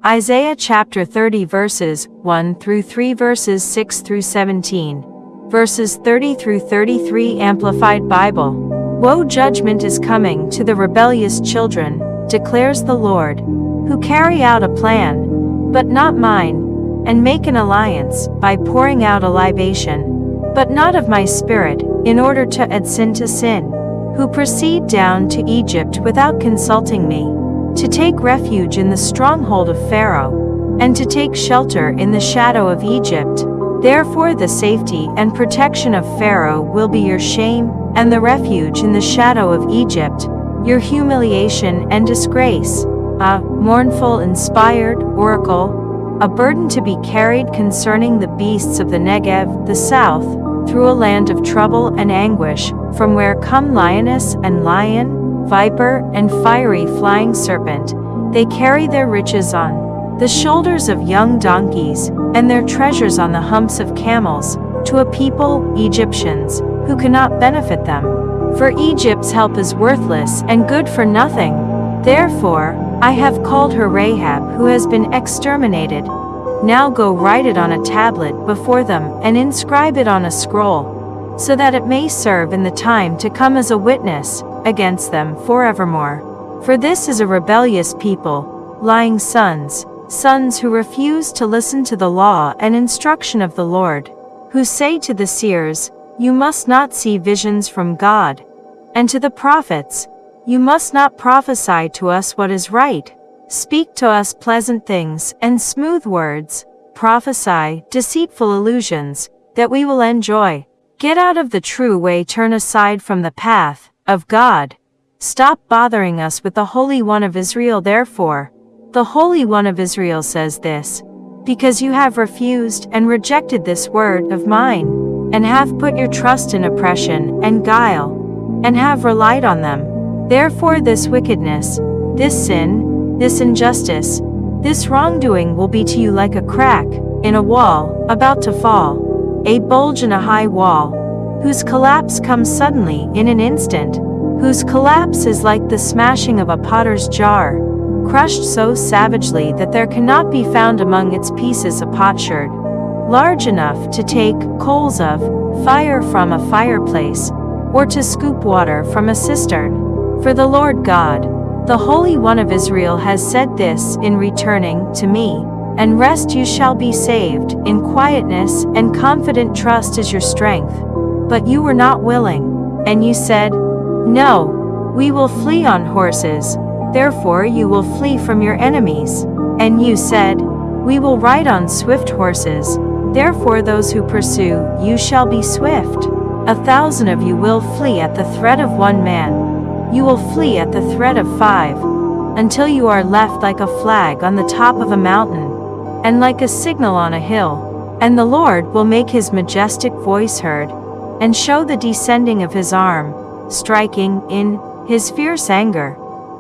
Isaiah chapter 30 verses 1 through 3 verses 6 through 17. Verses 30 through 33 Amplified Bible. Woe, judgment is coming to the rebellious children, declares the Lord, who carry out a plan, but not mine, and make an alliance, by pouring out a libation, but not of my spirit, in order to add sin to sin, who proceed down to Egypt without consulting me, to take refuge in the stronghold of Pharaoh, and to take shelter in the shadow of Egypt. Therefore the safety and protection of Pharaoh will be your shame, and the refuge in the shadow of Egypt, your humiliation and disgrace. A mournful inspired oracle, a burden to be carried concerning the beasts of the Negev, the south, through a land of trouble and anguish, from where come lioness and lion, viper and fiery flying serpent. They carry their riches on the shoulders of young donkeys, and their treasures on the humps of camels, to a people, Egyptians, who cannot benefit them. For Egypt's help is worthless and good for nothing. Therefore, I have called her Rahab, who has been exterminated. Now go write it on a tablet before them, and inscribe it on a scroll, so that it may serve in the time to come as a witness against them forevermore. For this is a rebellious people, lying sons who refuse to listen to the law and instruction of the Lord, who say to the seers, you must not see visions from God, and to the prophets, you must not prophesy to us what is right. Speak to us pleasant things and smooth words, prophesy deceitful illusions, that we will enjoy. Get out of the true way, turn aside from the path of God. Stop bothering us with the Holy One of Israel. Therefore, the Holy One of Israel says this, because you have refused and rejected this word of mine, and have put your trust in oppression and guile, and have relied on them. Therefore this wickedness, this sin, this injustice, this wrongdoing will be to you like a crack in a wall about to fall, a bulge in a high wall, whose collapse comes suddenly in an instant, whose collapse is like the smashing of a potter's jar, crushed so savagely that there cannot be found among its pieces a potsherd large enough to take coals of fire from a fireplace, or to scoop water from a cistern. For the Lord God, the Holy One of Israel, has said this, in returning to me and rest you shall be saved, in quietness and confident trust is your strength. But you were not willing, and you said, no, we will flee on horses, therefore you will flee from your enemies. And you said, we will ride on swift horses, therefore those who pursue you shall be swift. 1,000 of you will flee at the threat of one man. You will flee at the threat of 5, until you are left like a flag on the top of a mountain, and like a signal on a hill. And the Lord will make his majestic voice heard, and show the descending of his arm, striking in his fierce anger,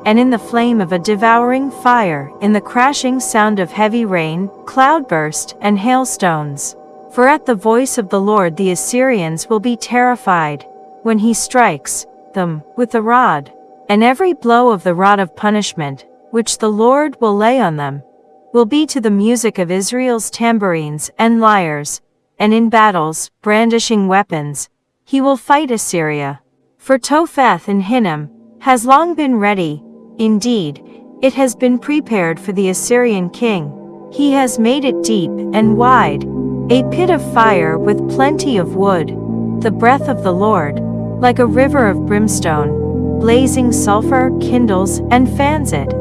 and in the flame of a devouring fire, in the crashing sound of heavy rain, cloudburst, and hailstones. For at the voice of the Lord the Assyrians will be terrified, when he strikes them with the rod. And every blow of the rod of punishment, which the Lord will lay on them, will be to the music of Israel's tambourines and lyres, and in battles, brandishing weapons, he will fight Assyria. For Topheth and Hinnom has long been ready. Indeed, it has been prepared for the Assyrian king. He has made it deep and wide, a pit of fire with plenty of wood. The breath of the Lord, like a river of brimstone, blazing sulfur, kindles and fans it.